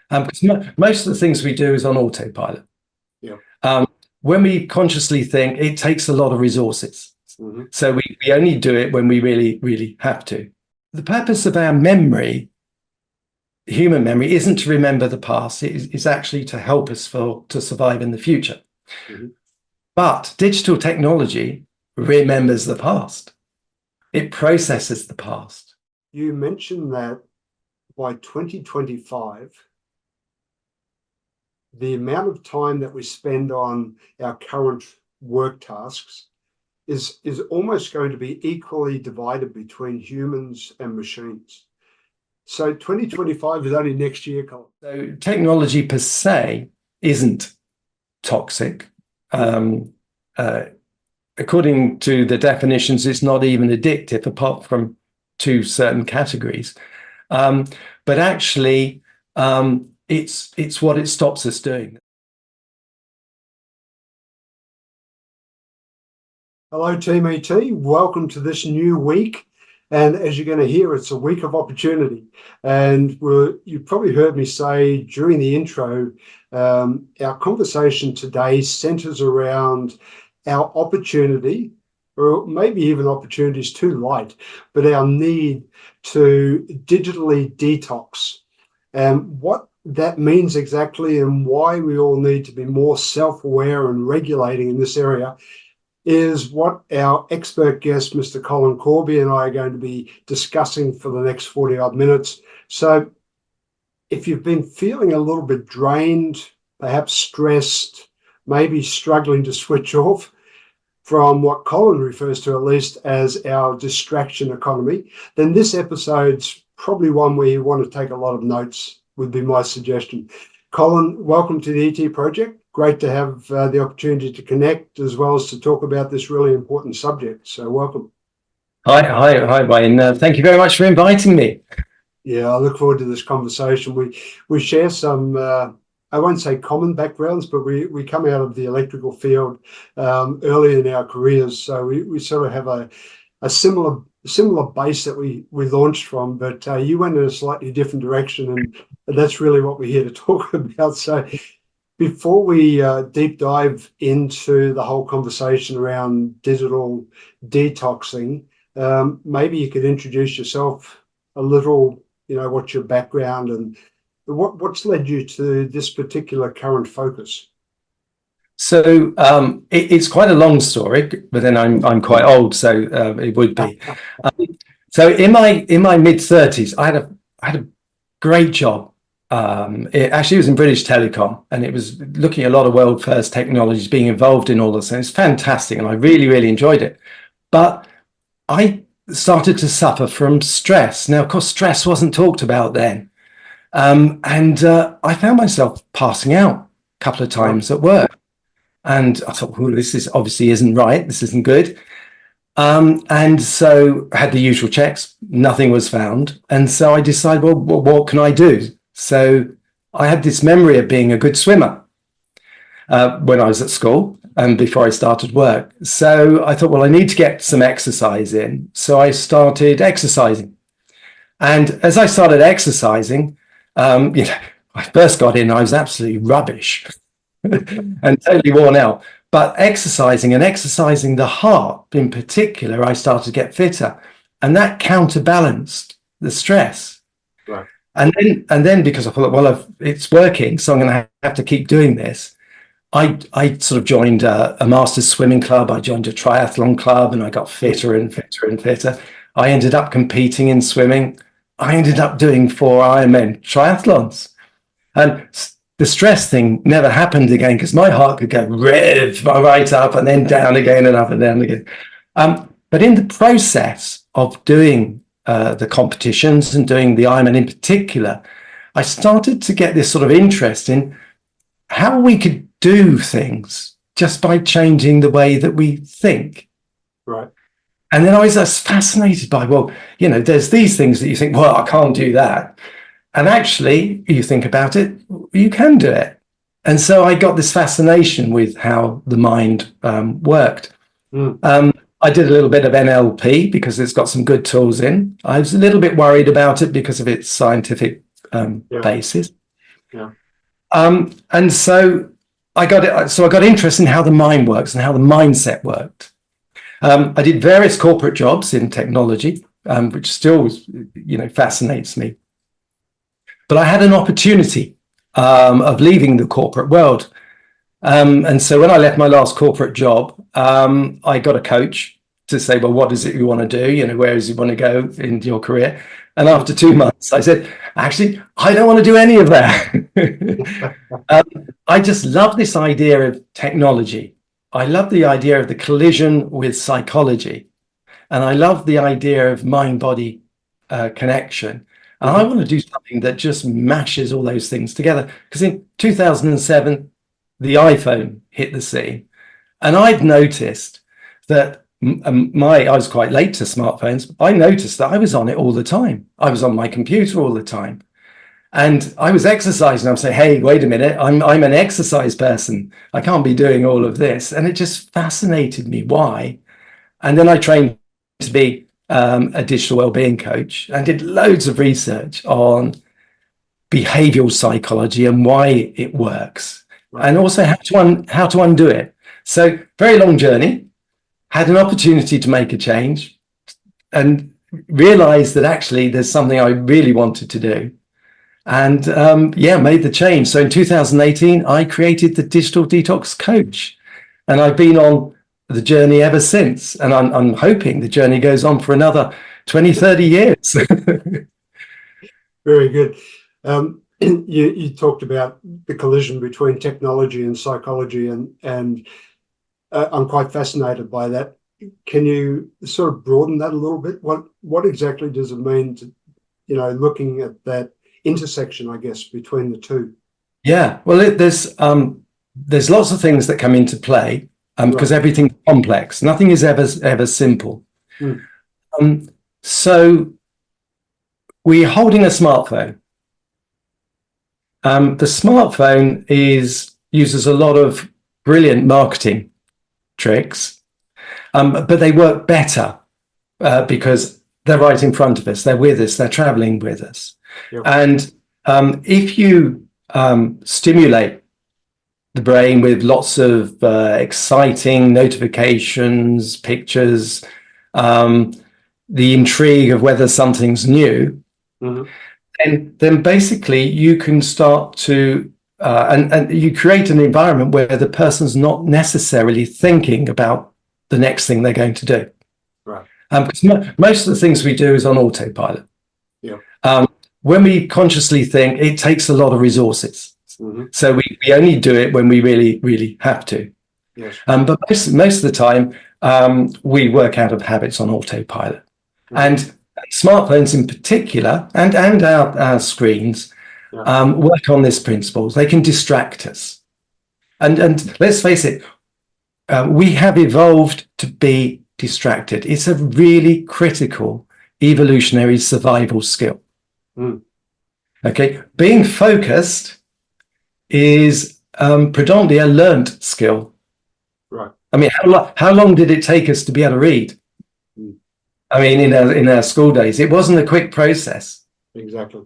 Because most of the things we do is on autopilot. Yeah. When we consciously think, it takes a lot of resources. Mm-hmm. So we only do it when we really, really have to. The purpose of our memory, human memory, isn't to remember the past. It's actually to help us to survive in the future. Mm-hmm. But digital technology remembers the past. It processes the past. You mentioned that by 2025, the amount of time that we spend on our current work tasks is almost going to be equally divided between humans and machines. So 2025 is only next year, Colin. So technology per se isn't toxic. According to the definitions, it's not even addictive, apart from two certain categories. But actually, it's what it stops us doing. Hello, Team ET. Welcome to this new week. And as you're going to hear, it's a week of opportunity. And you probably heard me say during the intro, our conversation today centers around our opportunity, or maybe even opportunities too light, but our need to digitally detox, and what that means exactly and why we all need to be more self-aware and regulating in this area is what our expert guest, Mr. Colin Corby, and I are going to be discussing for the next 40-odd minutes. So if you've been feeling a little bit drained, perhaps stressed, maybe struggling to switch off from what Colin refers to at least as our distraction economy, then this episode's probably one where you want to take a lot of notes, would be my suggestion. Colin, welcome to the ET Project. Great to have the opportunity to connect as well as to talk about this really important subject. So welcome. Hi, Wayne. Thank you very much for inviting me. Yeah, I look forward to this conversation. We share some, I won't say common backgrounds, but we come out of the electrical field early in our careers. So we sort of have a similar base that we launched from, but you went in a slightly different direction, and that's really what we're here to talk about. So before we deep dive into the whole conversation around digital detoxing, maybe you could introduce yourself a little, what's your background and what's led you to this particular current focus? So it's quite a long story, but then I'm quite old, so it would be. So in my mid-30s, I had a great job. It actually was in British Telecom, and it was looking at a lot of world first technologies, being involved in all this, and it's fantastic, and I really, really enjoyed it. But I started to suffer from stress. Now, of course, stress wasn't talked about then, and I found myself passing out a couple of times at work, and I thought, well, this obviously isn't right. This isn't good. And so I had the usual checks. Nothing was found, and so I decided, well, what can I do? So I had this memory of being a good swimmer when I was at school and before I started work. So I thought, well, I need to get some exercise in. So I started exercising. And as I started exercising, I first got in, I was absolutely rubbish and totally worn out. But exercising the heart in particular, I started to get fitter. And that counterbalanced the stress. Right. And then because I thought, well, it's working, so I'm going to have to keep doing this. I sort of joined a master's swimming club. I joined a triathlon club, and I got fitter and fitter and fitter. I ended up competing in swimming. I ended up doing 4 Ironman triathlons, and the stress thing never happened again because my heart could go right up and then down again and up and down again. But in the process of doing the competitions and doing the Ironman in particular, I started to get this sort of interest in how we could do things just by changing the way that we think. Right. And then I was just fascinated by, well, there's these things that you think, well, I can't do that. And actually, you think about it, you can do it. And so I got this fascination with how the mind worked. I did a little bit of NLP because it's got some good tools in. I was a little bit worried about it because of its scientific basis. Yeah. And so I got it. So I got interested in how the mind works and how the mindset worked. I did various corporate jobs in technology, which still, fascinates me. But I had an opportunity of leaving the corporate world. And so when I left my last corporate job, I got a coach to say, well, what is it you want to do? Where does you want to go in your career? And after 2 months, I said, actually, I don't want to do any of that. I just love this idea of technology. I love the idea of the collision with psychology. And I love the idea of mind-body connection. And I want to do something that just mashes all those things together. Because in 2007, the iPhone hit the scene. And I'd noticed that I was quite late to smartphones. I noticed that I was on it all the time. I was on my computer all the time. And I was exercising. I'm saying, hey, wait a minute, I'm an exercise person. I can't be doing all of this. And it just fascinated me. Why? And then I trained to be a digital wellbeing coach and did loads of research on behavioral psychology and why it works, and also how to undo it. So very long journey, had an opportunity to make a change and realized that actually there's something I really wanted to do. And made the change. So in 2018, I created the Digital Detox Coach. And I've been on the journey ever since. And I'm hoping the journey goes on for another 20, 30 years. Very good. You talked about the collision between technology and psychology, and I'm quite fascinated by that. Can you sort of broaden that a little bit? What exactly does it mean to, looking at that intersection, I guess, between the two? Yeah, well, there's lots of things that come into play because everything's complex. Nothing is ever simple. So we're holding a smartphone. The smartphone uses a lot of brilliant marketing tricks, but they work better because they're right in front of us. They're with us. They're traveling with us. Yep. And if you stimulate the brain with lots of exciting notifications, pictures, the intrigue of whether something's new, then basically you can start to and you create an environment where the person's not necessarily thinking about the next thing they're going to do. Right. Because most of the things we do is on autopilot. Yeah. When we consciously think, it takes a lot of resources. So we only do it when we really, really have to. Yes. But most of the time, we work out of habits on autopilot. And smartphones in particular, and our screens, work on this principle. They can distract us. And let's face it, we have evolved to be distracted. It's a really critical evolutionary survival skill. Okay, being focused is predominantly a learned skill. Right. I mean, how long did it take us to be able to read? I mean, in our school days, it wasn't a quick process. Exactly.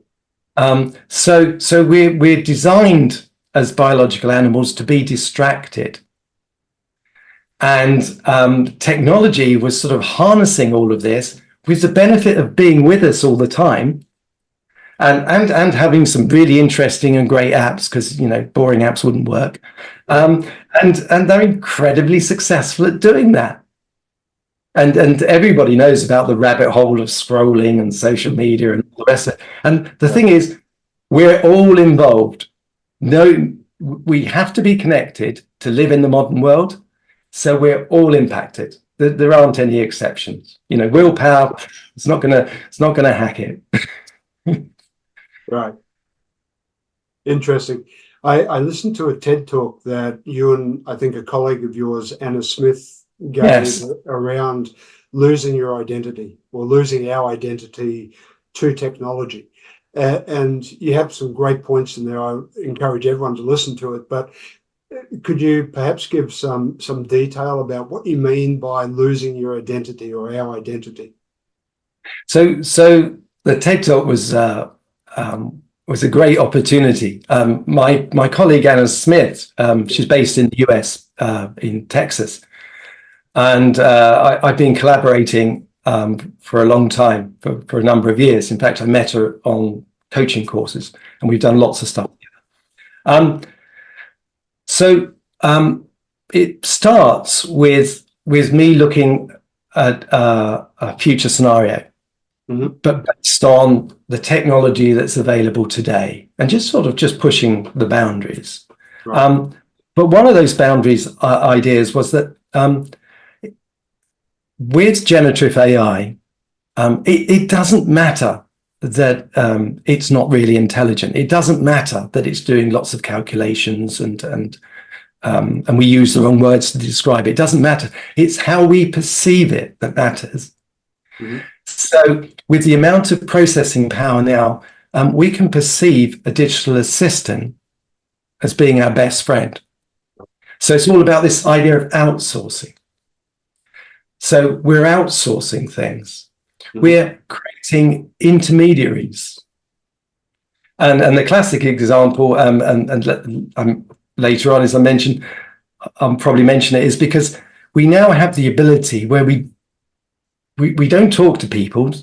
So we're designed as biological animals to be distracted, and technology was sort of harnessing all of this with the benefit of being with us all the time. And having some really interesting and great apps, because boring apps wouldn't work, and they're incredibly successful at doing that. And everybody knows about the rabbit hole of scrolling and social media and all the rest of it. And the thing is, we're all involved. No, we have to be connected to live in the modern world. So we're all impacted. There aren't any exceptions. Willpower, it's not gonna hack it. Right. Interesting. I listened to a TED talk that you and I think a colleague of yours, Anna Smith, gave around losing your identity or losing our identity to technology. And you have some great points in there. I encourage everyone to listen to it. But could you perhaps give some detail about what you mean by losing your identity or our identity? So the TED talk was was a great opportunity. My colleague Anna Smith, she's based in the US, in Texas, and I've been collaborating for a long time, for a number of years. In fact, I met her on coaching courses, and we've done lots of stuff together. It starts with me looking at a future scenario, but based on the technology that's available today, and just pushing the boundaries. Right. But one of those boundaries ideas was that with generative AI, it doesn't matter that it's not really intelligent. It doesn't matter that it's doing lots of calculations and we use the wrong words to describe it. It doesn't matter. It's how we perceive it that matters. So with the amount of processing power now, we can perceive a digital assistant as being our best friend. So it's all about this idea of outsourcing. So we're outsourcing things. We're creating intermediaries. And the classic example, later on, as I mentioned, I'll probably mention it, is because we now have the ability where we don't talk to people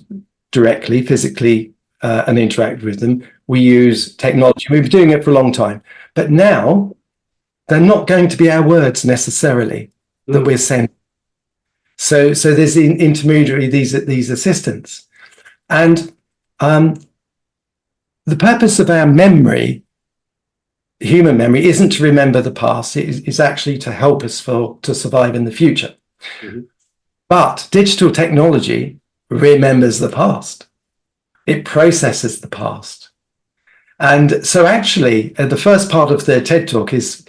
directly, physically, and interact with them. We use technology. We've been doing it for a long time. But now, they're not going to be our words necessarily that we're sending. So there's the intermediary, these assistants. And the purpose of our memory, human memory, isn't to remember the past. It is actually to help us to survive in the future. But digital technology remembers the past. It processes the past. And so actually, the first part of the TED Talk is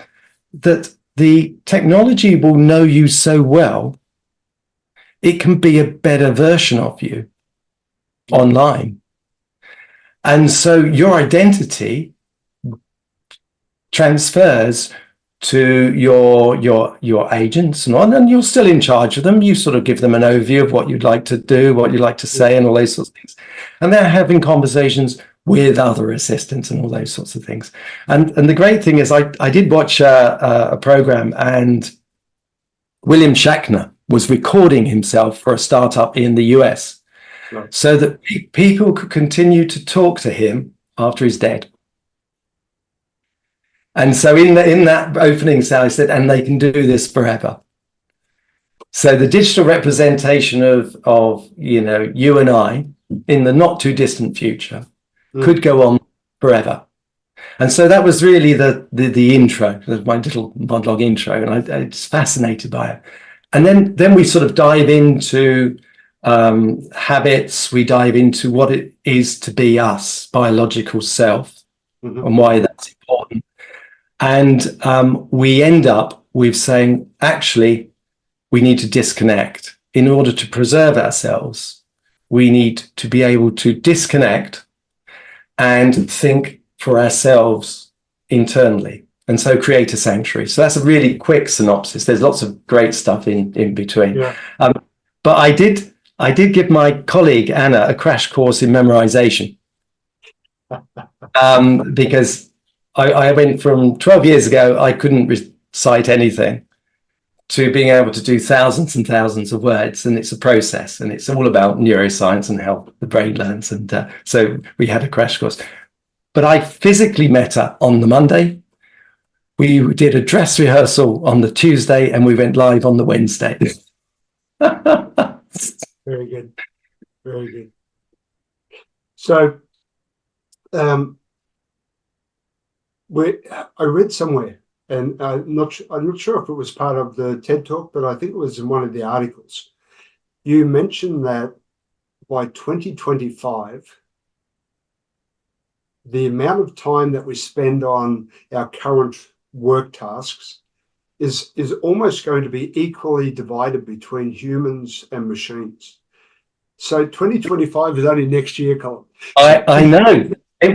that the technology will know you so well, it can be a better version of you online. And so your identity transfers to your agents and you're still in charge of them. You sort of give them an overview of what you'd like to do, what you'd like to say, and all those sorts of things. And they're having conversations with other assistants and all those sorts of things. And the great thing is I did watch a program, and William Shatner was recording himself for a startup in the US, right, so that people could continue to talk to him after he's dead. And so in that opening cell, he said, and they can do this forever. So the digital representation of you and I in the not too distant future could go on forever. And so that was really the intro, my little monologue intro, and I was fascinated by it. And then we sort of dive into habits. We dive into what it is to be us, biological self, and why that's important. And we end up with saying, actually, we need to disconnect. In order to preserve ourselves, we need to be able to disconnect and think for ourselves internally, and so create a sanctuary. So that's a really quick synopsis. There's lots of great stuff in between. Yeah. But I did give my colleague Anna a crash course in memorization, because I went from 12 years ago, I couldn't recite anything, to being able to do thousands and thousands of words. And it's a process, and it's all about neuroscience and how the brain learns. And so we had a crash course. But I physically met her on the Monday. We did a dress rehearsal on the Tuesday, and we went live on the Wednesday. Very good. Very good. So I read somewhere, and I'm not sure if it was part of the TED Talk, but I think it was in one of the articles. You mentioned that by 2025, the amount of time that we spend on our current work tasks is almost going to be equally divided between humans and machines. So 2025 is only next year, Colin. I know. It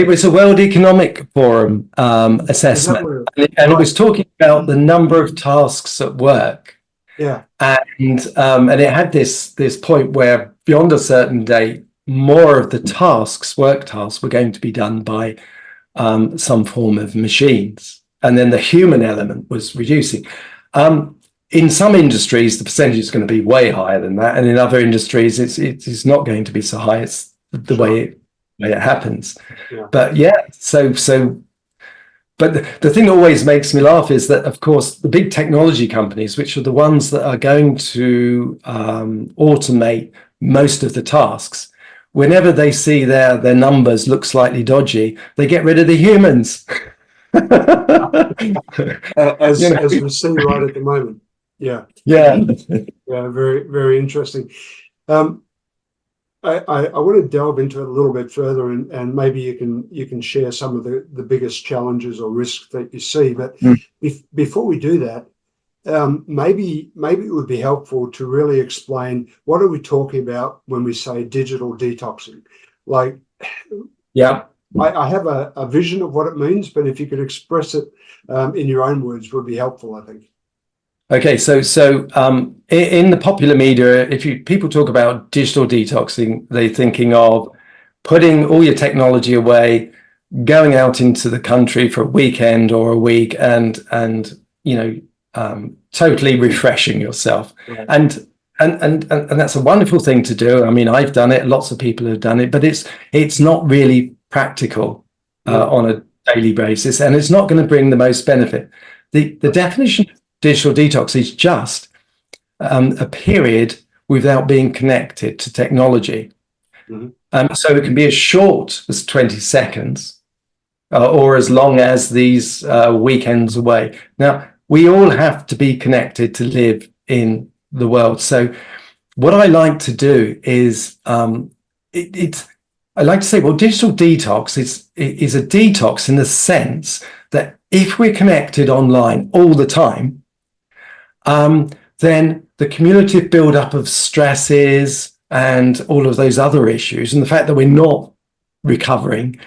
was a World Economic Forum assessment, and it was talking about the number of tasks at work. Yeah, and it had this point where beyond a certain date, more of the work tasks, were going to be done by some form of machines, and then the human element was reducing. In some industries, the percentage is going to be way higher than that, and in other industries, it's not going to be so high. It's the way it happens. Yeah. But but the thing that always makes me laugh is that, of course, the big technology companies, which are the ones that are going to automate most of the tasks, whenever they see their numbers look slightly dodgy, they get rid of the humans. As we see right at the moment. Yeah. Very, very interesting. I want to delve into it a little bit further, and maybe you can share some of the biggest challenges or risks that you see. But before we do that, maybe it would be helpful to really explain, what are we talking about when we say digital detoxing? Like, I have a vision of what it means, but if you could express it in your own words, would be helpful, I think. Okay, so in the popular media, if people talk about digital detoxing, they're thinking of putting all your technology away, going out into the country for a weekend or a week, and totally refreshing yourself. Right. And that's a wonderful thing to do. I mean, I've done it. Lots of people have done it, but it's not really practical on a daily basis, and it's not going to bring the most benefit. The definition of digital detox is just a period without being connected to technology. So it can be as short as 20 seconds or as long as these weekends away. Now, we all have to be connected to live in the world. So what I like to do is I like to say, well, digital detox is a detox in the sense that if we're connected online all the time, then the cumulative buildup of stresses and all of those other issues, and the fact that we're not recovering,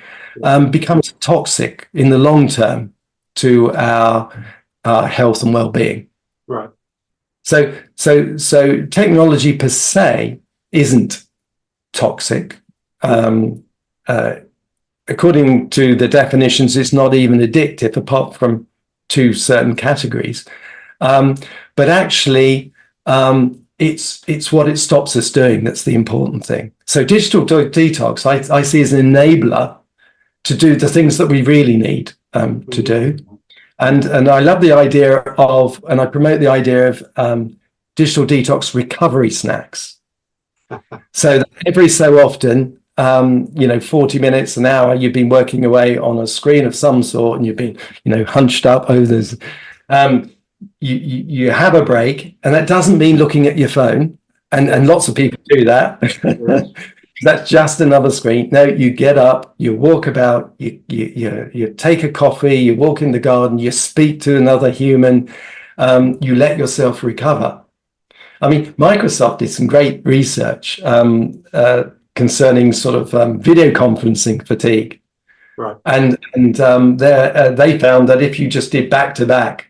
becomes toxic in the long term to our health and well-being. Right. So technology per se isn't toxic. According to the definitions, it's not even addictive, apart from two certain categories. But actually, it's what it stops us doing that's the important thing. So digital detox, I see as an enabler to do the things that we really need to do. And I love the idea of, and I promote the idea of digital detox recovery snacks. So that every so often, 40 minutes, an hour, you've been working away on a screen of some sort, and you've been, hunched up. You have a break, and that doesn't mean looking at your phone. And lots of people do that. That's just another screen. No, you get up, you walk about, you take a coffee, you walk in the garden, you speak to another human, you let yourself recover. I mean, Microsoft did some great research concerning sort of video conferencing fatigue. Right. And they found that if you just did back-to-back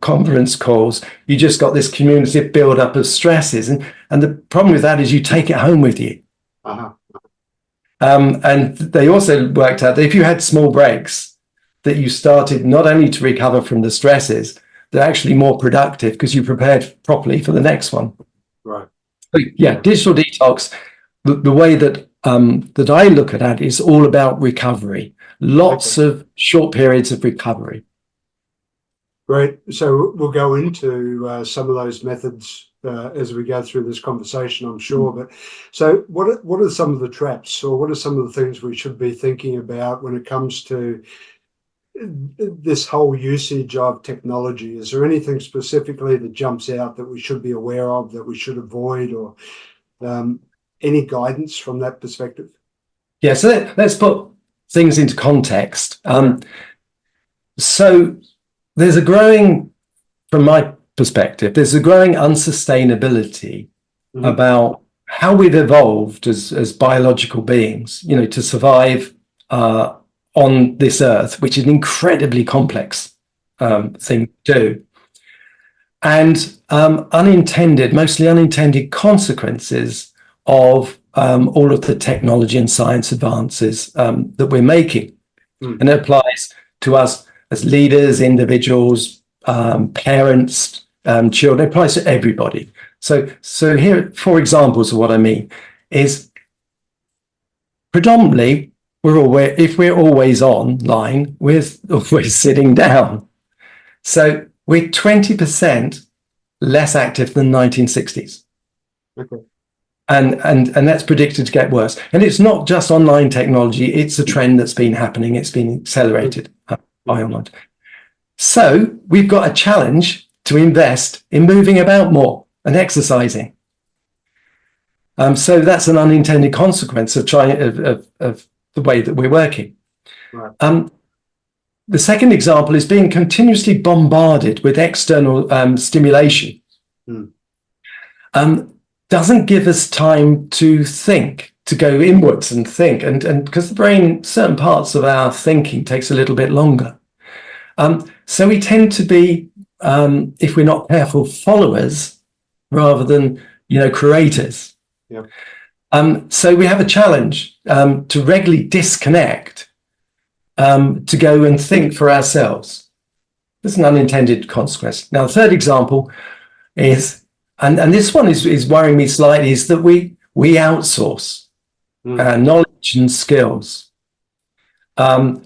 conference calls, you just got this cumulative build-up of stresses. And the problem with that is you take it home with you. And they also worked out that if you had small breaks, that you started not only to recover from the stresses, they're actually more productive because you prepared properly for the next one. Right. But yeah, digital detox, the way that I look at it is all about recovery. Lots of short periods of recovery. Great. So we'll go into some of those methods as we go through this conversation, I'm sure. But so what are some of the traps, or what are some of the things we should be thinking about when it comes to this whole usage of technology? Is there anything specifically that jumps out that we should be aware of, that we should avoid, or any guidance from that perspective? Yeah, so let's put things into context. So there's a growing, from my perspective, there's a growing unsustainability about how we've evolved as biological beings, to survive on this earth, which is an incredibly complex thing to do. And mostly unintended consequences of all of the technology and science advances that we're making. And it applies to us as leaders, individuals, parents, children. It applies to everybody. So here, 4 examples of what I mean is predominantly if we're always online, we're always sitting down. So we're 20% less active than 1960s. Okay. And that's predicted to get worse. And it's not just online technology, it's a trend that's been happening. It's been accelerated by online. So we've got a challenge to invest in moving about more and exercising. So that's an unintended consequence of the way that we're working. Right. The second example is being continuously bombarded with external stimulation. Doesn't give us time to think, to go inwards and think, and because the brain, certain parts of our thinking takes a little bit longer. So we tend to be, if we're not careful, followers rather than, creators. Yeah. So we have a challenge to regularly disconnect, to go and think for ourselves. There's an unintended consequence. Now, the third example is, and this one is worrying me slightly, is that we outsource knowledge and skills to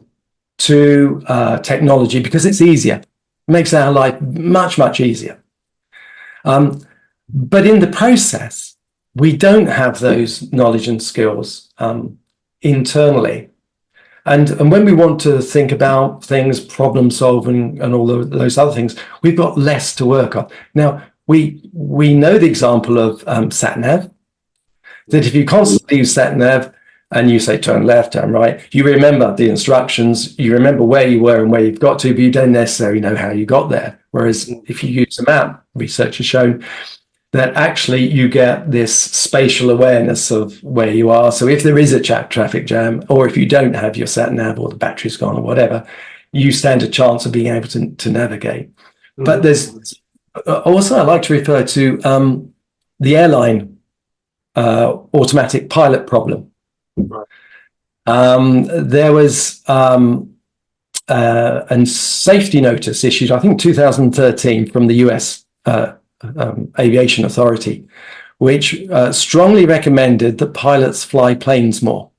technology because it's easier. It makes our life much, much easier. But in the process, we don't have those knowledge and skills internally. And when we want to think about things, problem solving and all those other things, we've got less to work on. Now, we know the example of sat-nav, that if you constantly use sat-nav and you say turn left, turn right, you remember the instructions, you remember where you were and where you've got to, but you don't necessarily know how you got there. Whereas if you use a map, research has shown that actually you get this spatial awareness of where you are. So if there is a traffic jam, or if you don't have your sat-nav or the battery's gone or whatever, you stand a chance of being able to navigate. But there's also, I like to refer to the airline automatic pilot problem. Right. There was a safety notice issued, I think 2013, from the US Aviation Authority, which strongly recommended that pilots fly planes more.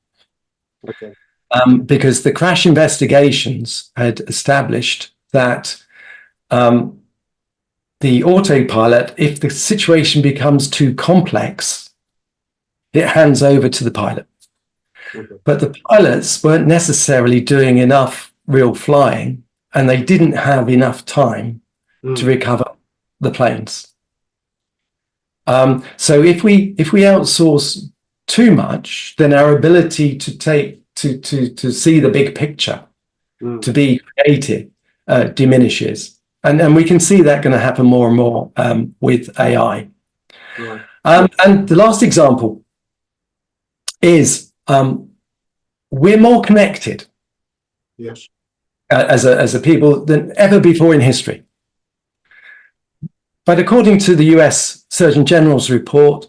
Okay. Because the crash investigations had established that the autopilot, if the situation becomes too complex, it hands over to the pilot. Okay. But the pilots weren't necessarily doing enough real flying, and they didn't have enough time to recover the planes. So if we outsource too much, then our ability to see the big picture, to be creative, diminishes. And we can see that going to happen more and more with AI. Right. And the last example is we're more connected, Yes. as a people than ever before in history. But according to the US Surgeon General's report,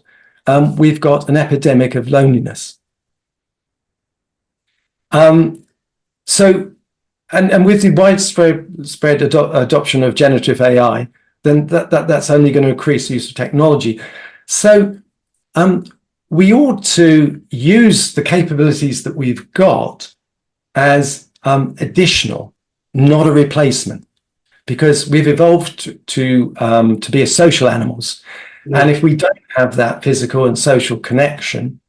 we've got an epidemic of loneliness. And with the widespread adoption of generative AI, then that's only going to increase the use of technology. So we ought to use the capabilities that we've got as additional, not a replacement, because we've evolved to be social animals. Yeah. And if we don't have that physical and social connection,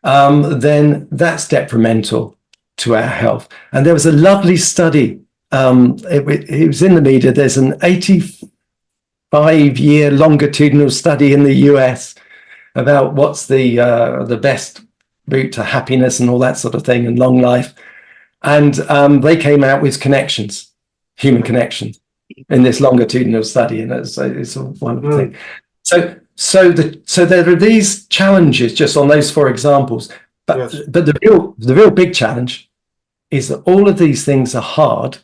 then that's detrimental to our health. And there was a lovely study, it was in the media. There's an 85-year longitudinal study in the US about what's the best route to happiness and all that sort of thing, and long life. And they came out with connections, human connections, in this longitudinal study, and it's a wonderful thing. So there are these challenges just on those 4 examples. But yes. But the real big challenge is that all of these things are hard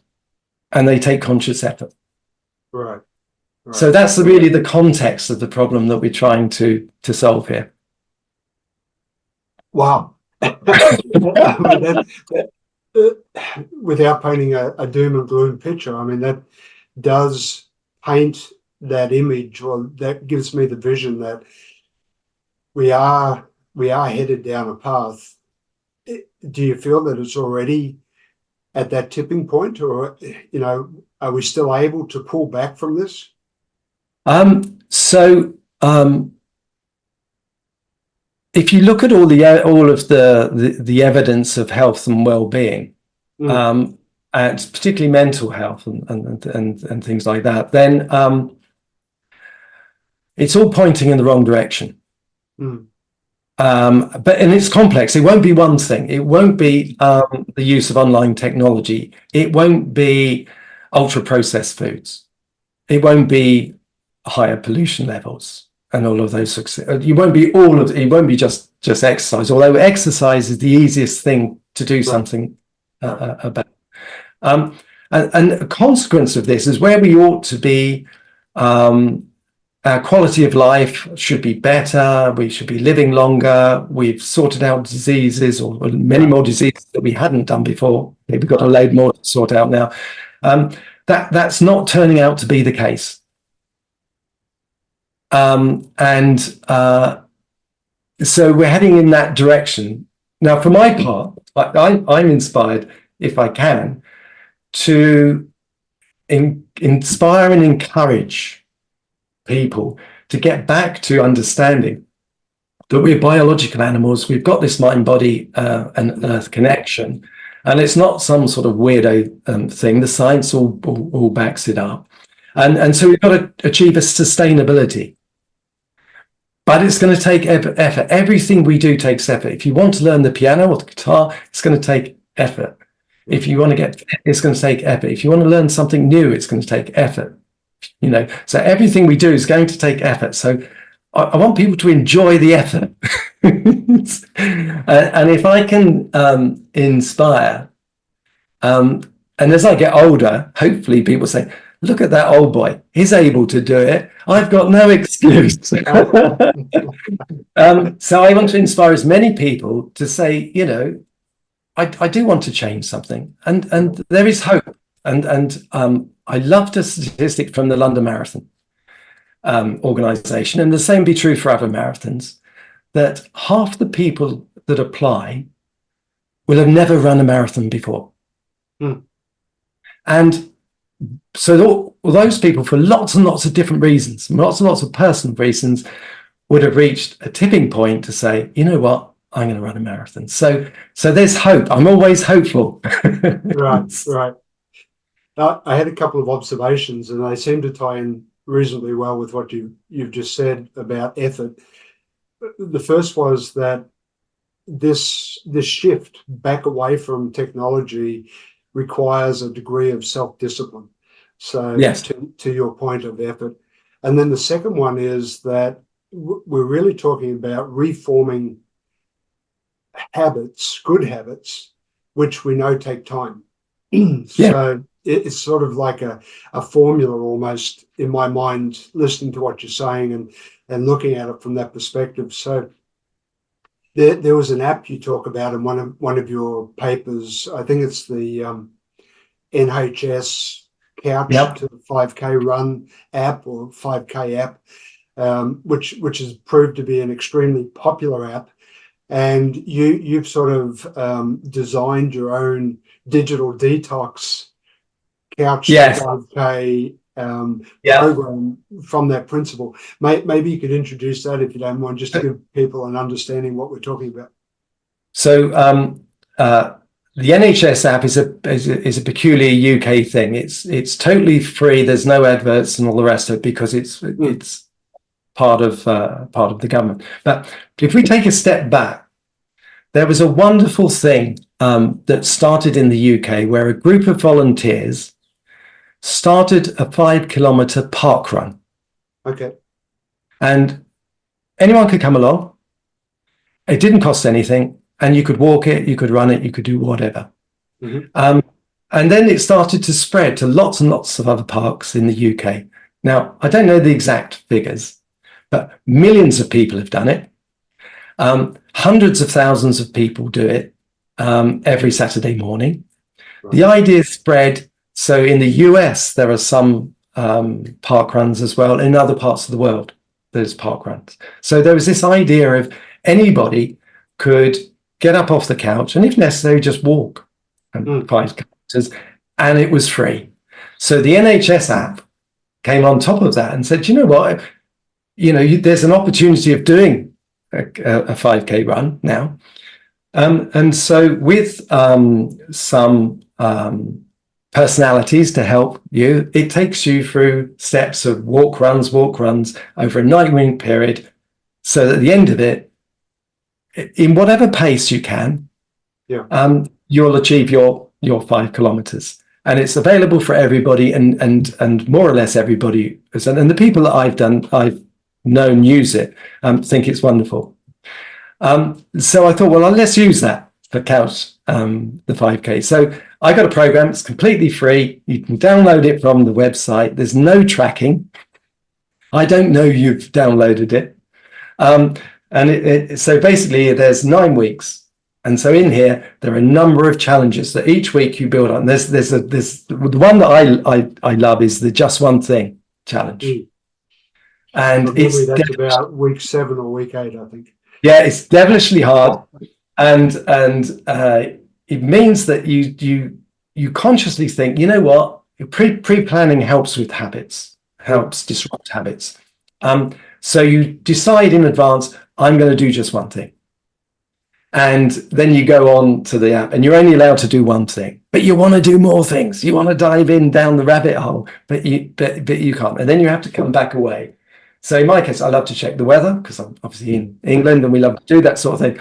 and they take conscious effort. Right. So that's really the context of the problem that we're trying to solve here. Wow. I mean, without painting a doom and gloom picture, I mean, that does paint that image, or that gives me the vision that we are headed down a path. Do you feel that it's already at that tipping point, or, are we still able to pull back from this? If you look at all of the evidence of health and well-being, and particularly mental health and things like that, then it's all pointing in the wrong direction. And it's complex. It won't be one thing. It won't be the use of online technology. It won't be ultra processed foods. It won't be higher pollution levels and all of those. It won't be it won't be just exercise, although exercise is the easiest thing to do something about. And a consequence of this is where we ought to be. Our quality of life should be better. We should be living longer. We've sorted out diseases, or many more diseases that we hadn't done before. We've got a load more to sort out now. That's not turning out to be the case. So we're heading in that direction. Now, for my part, I'm inspired, if I can, to inspire and encourage people to get back to understanding that we're biological animals. We've got this mind, body, and earth connection, and it's not some sort of weirdo thing. The science all backs it up, and so we've got to achieve a sustainability. But it's going to take effort. Everything we do takes effort. If you want to learn the piano or the guitar, it's going to take effort. If you want to it's going to take effort. If you want to learn something new, it's going to take effort. So everything we do is going to take effort. So I want people to enjoy the effort. And if I can inspire, and as I get older, hopefully people say, look at that old boy, he's able to do it. I've got no excuse. So I want to inspire as many people to say, I do want to change something, and there is hope. And I loved a statistic from the London Marathon organization, and the same be true for other marathons, that half the people that apply will have never run a marathon before. And so all those people, for lots and lots of different reasons, lots and lots of personal reasons, would have reached a tipping point to say, you know what, I'm going to run a marathon. So there's hope. I'm always hopeful. Right. I had a couple of observations, and they seem to tie in reasonably well with what you've just said about effort. The first was that this shift back away from technology requires a degree of self-discipline. So yes, to your point of effort. And then the second one is that we're really talking about reforming habits, good habits, which we know take time. So it's sort of like a formula almost in my mind, listening to what you're saying and looking at it from that perspective. So there was an app you talk about in one of your papers. I think it's the NHS Couch to 5K Run app, or 5K app, which has proved to be an extremely popular app. And you've sort of designed your own digital detox couch 5K program from that principle. Maybe you could introduce that, if you don't mind, just to give people an understanding what we're talking about. So the NHS app is a peculiar UK thing. It's totally free. There's no adverts and all the rest of it, because it's part of the government. But if we take a step back, there was a wonderful thing that started in the UK, where a group of volunteers started a 5-kilometer park run. Okay. And anyone could come along. It didn't cost anything, and you could walk it, you could run it, you could do whatever. And then it started to spread to lots and lots of other parks in the UK. Now, I don't know the exact figures, but millions of people have done it. Hundreds of thousands of people do it every Saturday morning. Right. The idea spread. So in the US, there are some park runs as well. In other parts of the world, there's park runs. So there was this idea of anybody could get up off the couch and, if necessary, just walk 5 kilometers, and it was free. So the NHS app came on top of that and said, you know what, there's an opportunity of doing a 5K run now. And so with some personalities to help you, it takes you through steps of walk runs over a 9-week period, so that at the end of it, in whatever pace you can, you'll achieve your 5 kilometers. And it's available for everybody, and more or less everybody, and the people that I've known use it, think it's wonderful. So I thought, well, let's use that for couch the 5K. So I got a program. It's completely free. You can download it from the website. There's no tracking. I don't know you've downloaded it. So basically, there's 9 weeks. And so in here, there are a number of challenges that each week you build on. There's the one that I love is the Just One Thing challenge. And that's about week 7 or week 8, I think. Yeah, it's devilishly hard. And it means that you consciously think, you know what, pre-planning helps with habits, helps disrupt habits. So you decide in advance, I'm going to do just one thing. And then you go on to the app, and you're only allowed to do one thing, but you want to do more things. You want to dive in down the rabbit hole, but you can't. And then you have to come back away. So in my case, I love to check the weather because I'm obviously in England and we love to do that sort of thing.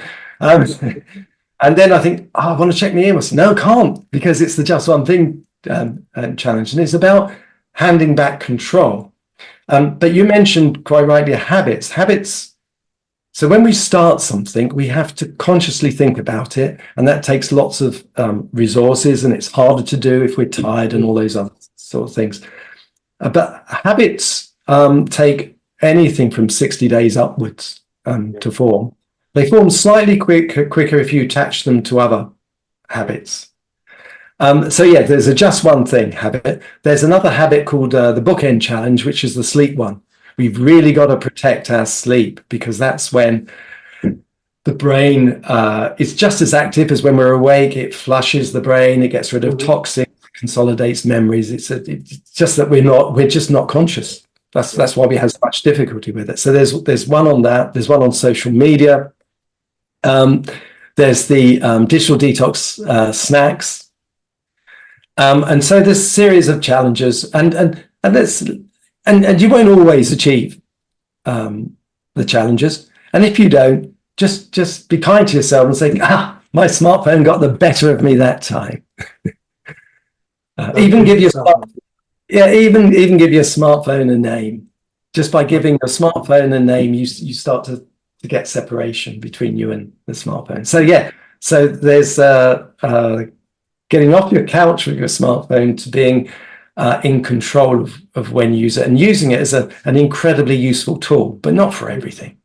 And then I think, I want to check my emails. No, can't, because it's the Just One Thing challenge. And it's about handing back control. But you mentioned quite rightly habits. So when we start something, we have to consciously think about it. And that takes lots of resources, and it's harder to do if we're tired and all those other sort of things. But habits take anything from 60 days upwards to form. They form slightly quicker if you attach them to other habits. So yeah, there's a Just One Thing habit. There's another habit called the bookend challenge, which is the sleep one. We've really got to protect our sleep, because that's when the brain is just as active as when we're awake. It flushes the brain, it gets rid of toxins, consolidates memories. It's just that we're just not conscious. That's why we have so much difficulty with it. So there's one on that. There's one on social media. There's the digital detox snacks. And so there's a series of challenges, and you won't always achieve the challenges. And if you don't, just be kind to yourself and say, my smartphone got the better of me that time. Even give your smartphone a name. Just by giving your smartphone a name, you start to get separation between you and the smartphone. So there's getting off your couch with your smartphone to being in control of when you use it, and using it as an incredibly useful tool, but not for everything.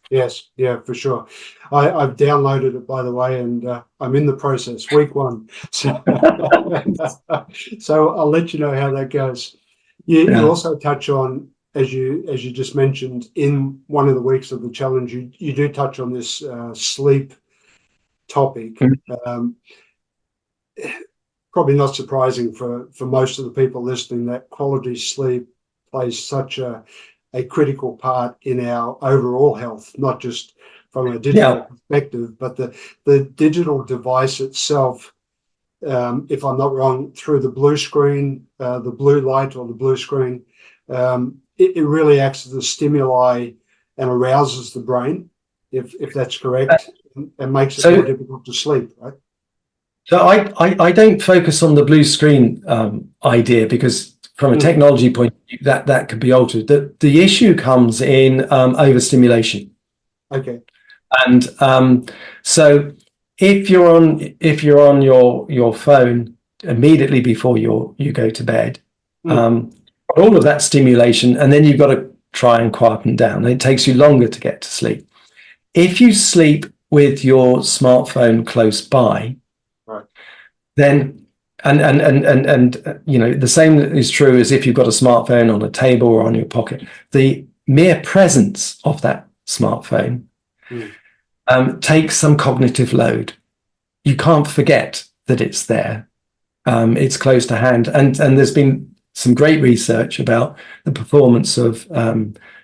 Yes, yeah, for sure. I've downloaded it, by the way, and I'm in the process, week 1. So, so I'll let you know how that goes. You also touch on, as you just mentioned, in one of the weeks of the challenge, you do touch on this sleep topic. Probably not surprising for most of the people listening that quality sleep plays such a critical part in our overall health, not just from a digital perspective, but the digital device itself, if I'm not wrong, through the blue screen, the blue light or the blue screen, it really acts as a stimuli and arouses the brain, if that's correct, and makes it more difficult to sleep, right? So I don't focus on the blue screen idea, because from a technology point of view, that could be altered. The issue comes in overstimulation. Okay. And so if you're on your phone immediately before you go to bed, all of that stimulation, and then you've got to try and quieten down. It takes you longer to get to sleep. if you sleep with your smartphone close by, Right. then and you know, the same is true as if you've got a smartphone on a table or on your pocket. The mere presence of that smartphone takes some cognitive load. You can't forget that it's there. It's close to hand, and there's been some great research about the performance of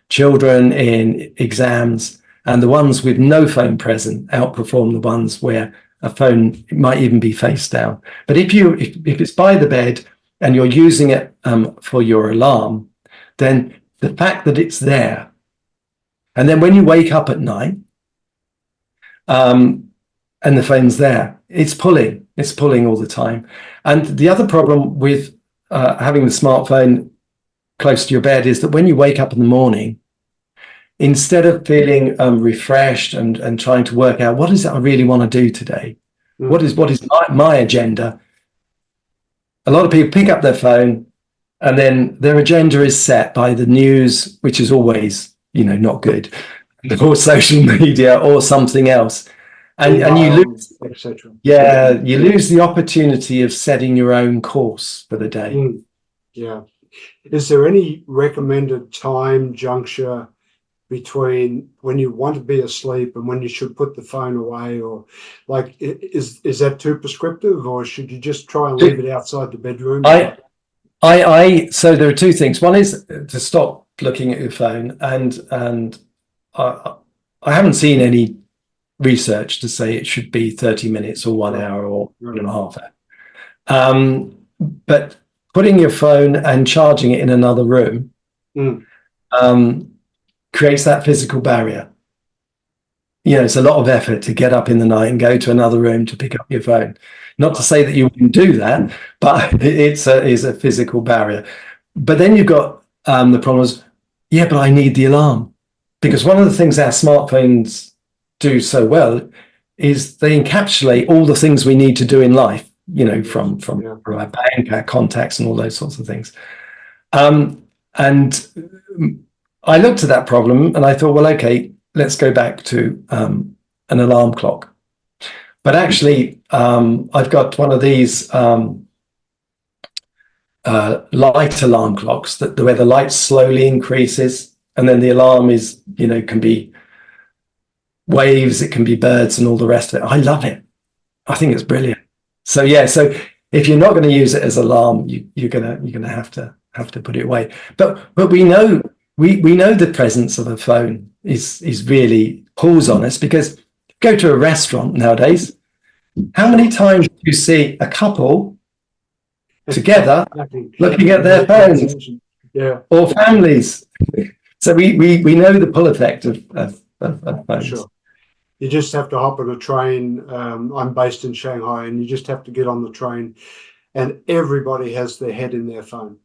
children in exams, and the ones with no phone present outperform the ones where a phone might even be face down. But if it's by the bed and you're using it for your alarm, then the fact that it's there, and then when you wake up at night, and the phone's there, it's pulling all the time. And the other problem with having the smartphone close to your bed is that when you wake up in the morning, instead of feeling refreshed and trying to work out what is it I really want to do today, what is my agenda, a lot of people pick up their phone and then their agenda is set by the news, which is always, you know, not good, or social media or something else. And you lose, etc. You lose the opportunity of setting your own course for the day. Yeah. Is there any recommended time juncture between when you want to be asleep and when you should put the phone away, or like, is that too prescriptive, or should you just try and leave it outside the bedroom? So there are two things. One is to stop looking at your phone, and I haven't seen any research to say it should be 30 minutes or 1 hour or 1.5 hours. But putting your phone and charging it in another room creates that physical barrier. You know, it's a lot of effort to get up in the night and go to another room to pick up your phone. Not to say that you wouldn't do that, but it's a physical barrier. But then you've got the problem is, but I need the alarm. Because one of the things our smartphones do so well is they encapsulate all the things we need to do in life, you know, from our bank, our contacts, and all those sorts of things. And I looked at that problem and I thought, well, okay, let's go back to an alarm clock. But actually, I've got one of these light alarm clocks where the light slowly increases, and then the alarm is, you know, can be waves, it can be birds, and all the rest of it. I love it. I think it's brilliant. So so if you're not going to use it as alarm, you're gonna have to put it away. But we know the presence of a phone is really pulls on us, because go to a restaurant nowadays, how many times do you see a couple together looking at their phones? Or families. So we know the pull effect of phones. Sure. You just have to hop on a train. I'm based in Shanghai, and you just have to get on the train, and everybody has their head in their phone.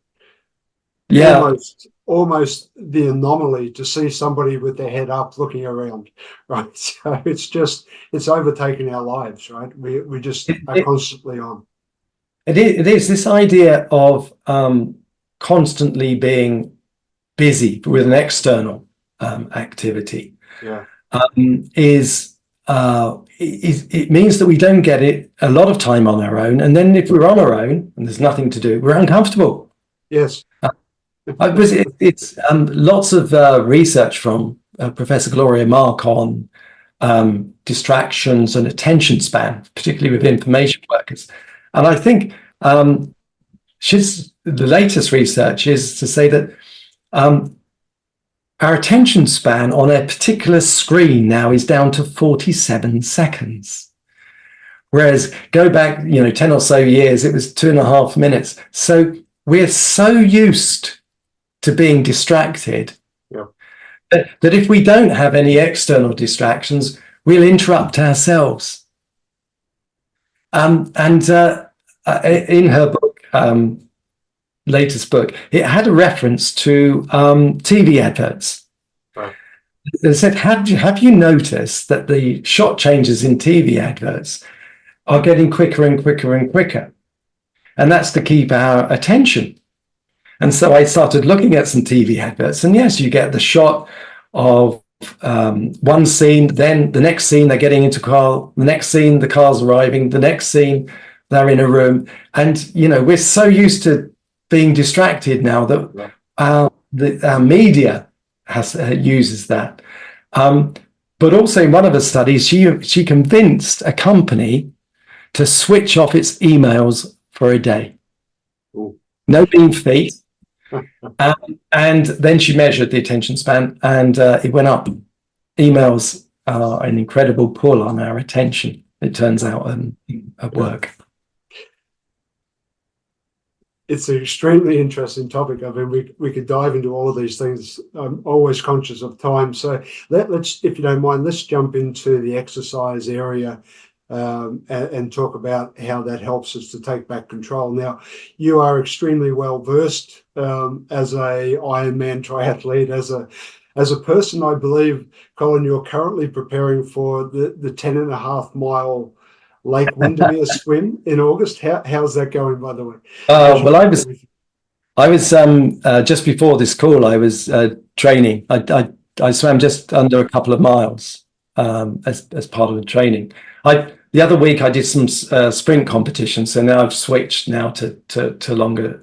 Almost the anomaly to see somebody with their head up looking around, right? So it's overtaken our lives, right? We just are constantly on. It is this idea of constantly being busy with an external activity. It means that we don't get a lot of time on our own, and then if we're on our own and there's nothing to do, we're uncomfortable. Yes. It's lots of research from Professor Gloria Mark on distractions and attention span, particularly with information workers. And I think the latest research is to say that our attention span on a particular screen now is down to 47 seconds. Whereas go back, 10 or so years, it was 2.5 minutes. So we're so used to being distracted that if we don't have any external distractions, we'll interrupt ourselves. And in her book, latest book, it had a reference to TV adverts. Right. It said, have you noticed that the shot changes in TV adverts are getting quicker and quicker and quicker? And that's to keep our attention. And so I started looking at some TV adverts, and yes, you get the shot of one scene, then the next scene they're getting into car, the next scene the car's arriving, the next scene they're in a room, and we're so used to being distracted now that our media uses that. But also in one of her studies, she convinced a company to switch off its emails for a day. Ooh. No being feet. And then she measured the attention span, and it went up. Emails are an incredible pull on our attention, it turns out, at work. It's an extremely interesting topic. I mean, we could dive into all of these things. I'm always conscious of time. So let's, if you don't mind, let's jump into the exercise area and talk about how that helps us to take back control. Now, you are extremely well versed as a Ironman triathlete, as a person. I believe, Colin, you're currently preparing for the 10.5 mile Lake Windermere swim in August. How's that going, by the way? Well, I was just before this call, I was training. I swam just under a couple of miles as part of the training. The other week I did some sprint competitions, so now I've switched now to longer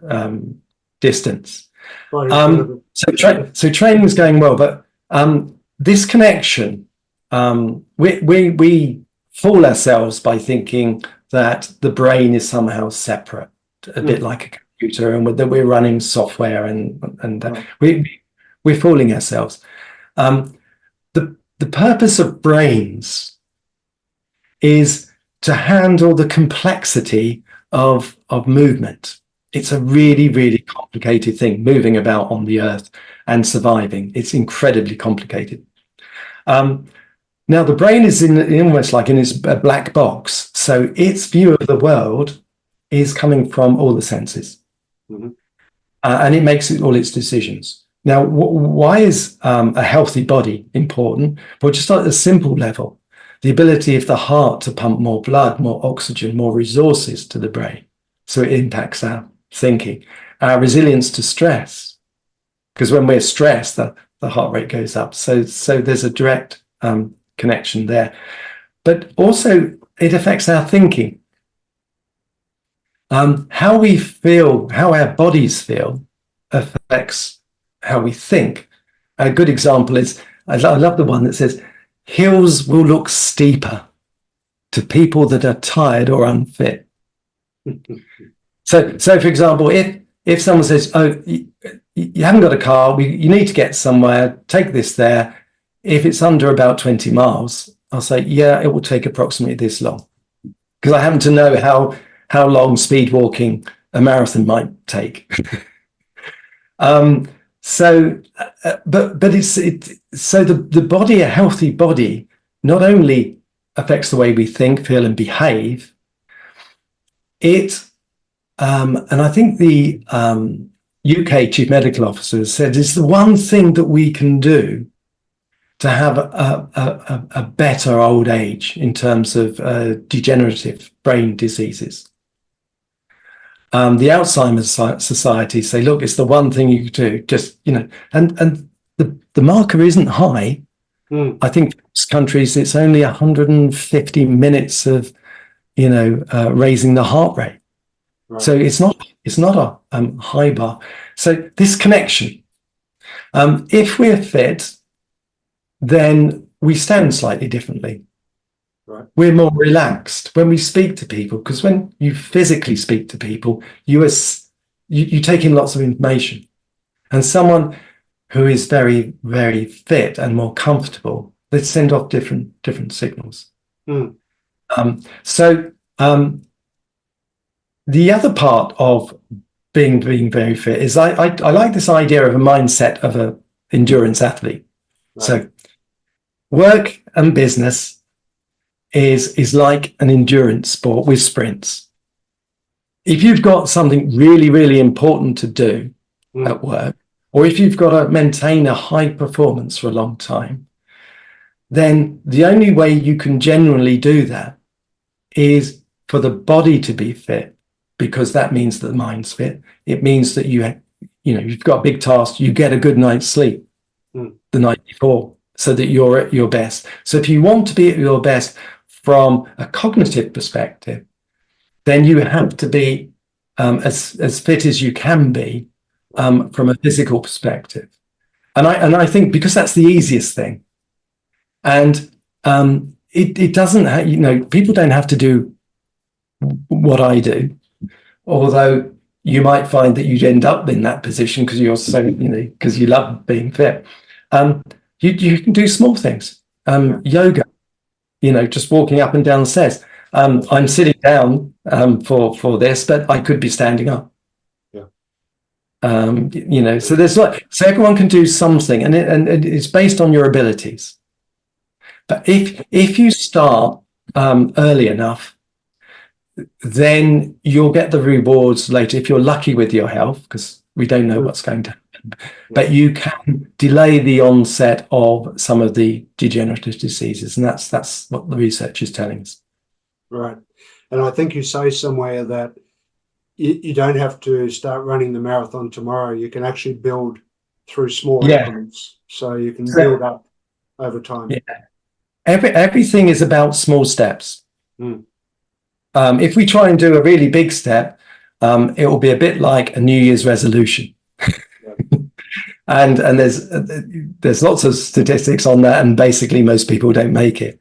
distance. So training is going well, but this connection, we fool ourselves by thinking that the brain is somehow separate, a bit like a computer, and that we're running software, and we're fooling ourselves. The purpose of brains is to handle the complexity of movement. It's a really, really complicated thing, moving about on the earth and surviving. It's incredibly complicated. Now, the brain is almost like in this black box. So its view of the world is coming from all the senses. And it makes all its decisions. Now, why is a healthy body important? Well, just at a simple level, the ability of the heart to pump more blood, more oxygen, more resources to the brain. So it impacts our thinking, our resilience to stress. Because when we're stressed, the heart rate goes up. So there's a direct connection there. But also it affects our thinking. How we feel, how our bodies feel, affects how we think. A good example is, I love the one that says, hills will look steeper to people that are tired or unfit. So for example, if someone says, oh, you haven't got a car, you need to get somewhere, take this there. If it's under about 20 miles, I'll say, yeah, it will take approximately this long. Because I happen to know how long speed walking a marathon might take. But so the body, a healthy body, not only affects the way we think, feel, and behave. And I think the UK Chief Medical Officer said it's the one thing that we can do to have a better old age in terms of degenerative brain diseases. The Alzheimer's Society say, look, it's the one thing you can do, just, and the marker isn't high. I think in most countries it's only 150 minutes of, raising the heart rate. Right. So it's not a high bar. So this connection, if we're fit, then we stand slightly differently. Right. We're more relaxed when we speak to people, because when you physically speak to people, you take in lots of information. And someone who is very, very fit and more comfortable, they send off different signals. The other part of being very fit is I like this idea of a mindset of an endurance athlete. Right. So work and business is like an endurance sport with sprints. If you've got something really, really important to do at work, or if you've got to maintain a high performance for a long time, then the only way you can genuinely do that is for the body to be fit, because that means that the mind's fit. It means that you've got a big task, you get a good night's sleep the night before, so that you're at your best. So if you want to be at your best from a cognitive perspective, then you have to be as fit as you can be from a physical perspective. And I think because that's the easiest thing, and it doesn't, people don't have to do what I do, although you might find that you'd end up in that position because you're so, because you love being fit. You can do small things, yoga, just walking up and down the stairs. I'm sitting down for this, but I could be standing up. Yeah. So so everyone can do something, and it's based on your abilities. But if you start early enough, then you'll get the rewards later if you're lucky with your health, because we don't know what's going to happen. But you can delay the onset of some of the degenerative diseases, and that's what the research is telling us. Right. And I think you say somewhere that you don't have to start running the marathon tomorrow. You can actually build through small increments. So you can build up over time. Yeah. Everything is about small steps. If we try and do a really big step, it will be a bit like a New Year's resolution. and there's lots of statistics on that, and basically most people don't make it.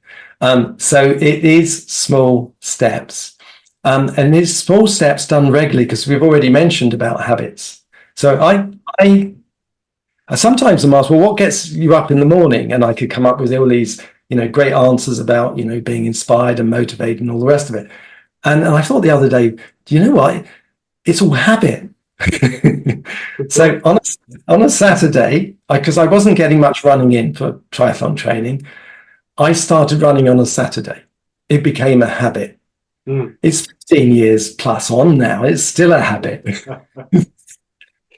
So it is small steps, and it's small steps done regularly, because we've already mentioned about habits. So I sometimes I'm asked, well, what gets you up in the morning? And I could come up with all these great answers about being inspired and motivated and all the rest of it. And I thought the other day, do you know what? It's all habit. So on a Saturday, because I wasn't getting much running in for triathlon training, I started running on a Saturday. It became a habit. It's 15 years plus on now. It's still a habit.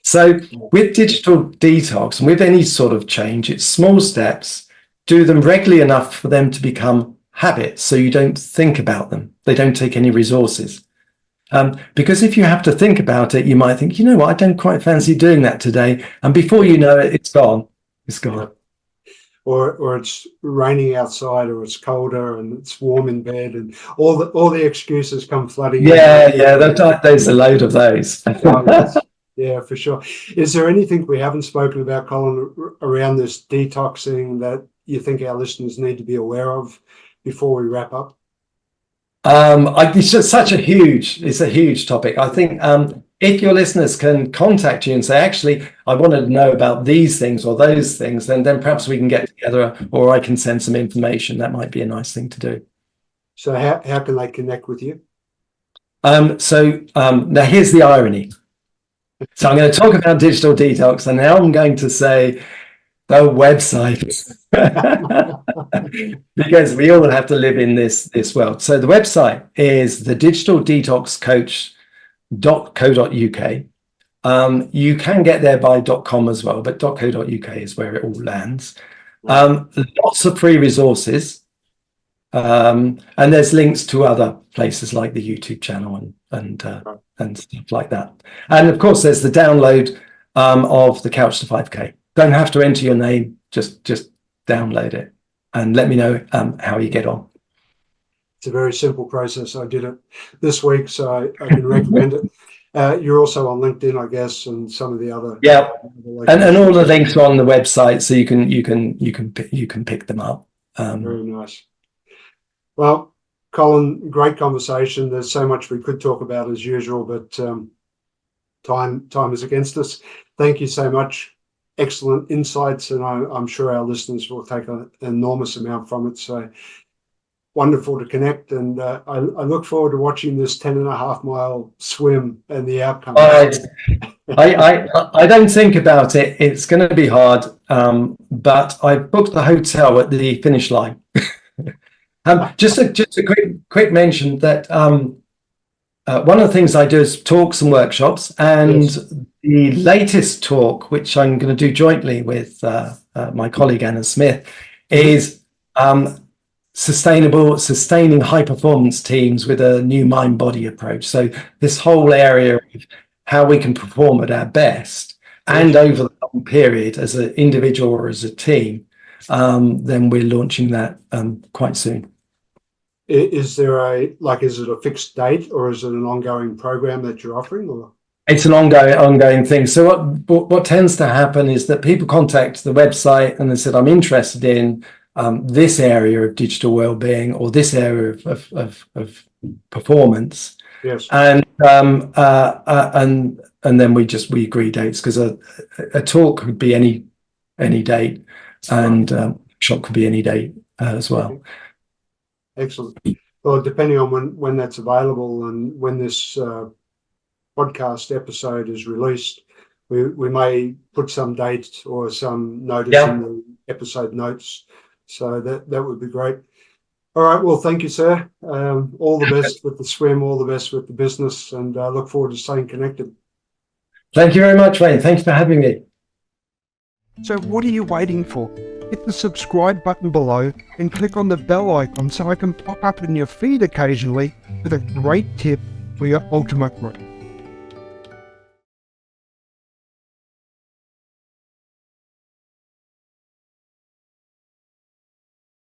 So with digital detox and with any sort of change, it's small steps. Do them regularly enough for them to become habits, so you don't think about them. They don't take any resources. Because if you have to think about it, you might think, you know what, I don't quite fancy doing that today. And before you know it, it's gone. It's gone. Or it's raining outside, or it's colder and it's warm in bed, and all the excuses come flooding in. There's a load of those. Yeah, for sure. Is there anything we haven't spoken about, Colin, around this detoxing that you think our listeners need to be aware of before we wrap up? It's just it's a huge topic. I think if your listeners can contact you and say, actually, I wanted to know about these things or those things, then perhaps we can get together, or I can send some information. That might be a nice thing to do. So how can they connect with you? Now here's the irony. So I'm going to talk about digital detox, and now I'm going to say the website, because we all have to live in this world. So the website is the digitalDetoxCoach.co.uk. You can get there by .com as well, but .co.uk is where it all lands. Lots of free resources, and there's links to other places like the YouTube channel and stuff like that. And of course, there's the download of the Couch to 5K. Don't have to enter your name, just download it and let me know how you get on. It's a very simple process. I did it this week, so I can recommend it. You're also on LinkedIn, I guess, and some of the other. Yeah, and all the links are on the website, so you can pick them up. Very nice. Well, Colin, great conversation. There's so much we could talk about as usual, but time is against us. Thank you so much. Excellent insights, and I'm sure our listeners will take an enormous amount from it. So wonderful to connect, and I look forward to watching this 10.5 mile swim and the outcome. I don't think about it. It's going to be hard, but I booked the hotel at the finish line. Just a quick mention that one of the things I do is talks and workshops, and the latest talk, which I'm going to do jointly with my colleague Anna Smith, is sustaining high performance teams with a new mind body approach. So this whole area of how we can perform at our best and over the long period as an individual or as a team, then we're launching that quite soon. Is there is it a fixed date, or is it an ongoing program that you're offering, or? It's an ongoing thing. So what tends to happen is that people contact the website and they said, I'm interested in this area of digital well-being or this area of performance. Yes. And then we agree dates, because a talk could be any date, and workshop could be any date as well. Excellent. Well, depending on when that's available and when this podcast episode is released, we may put some dates or some notice in the episode notes. So that would be great. All right. Well, thank you, sir. All the best with the swim, all the best with the business, and I look forward to staying connected. Thank you very much, Wayne. Thanks for having me. So what are you waiting for? Hit the subscribe button below and click on the bell icon so I can pop up in your feed occasionally with a great tip for your ultimate growth.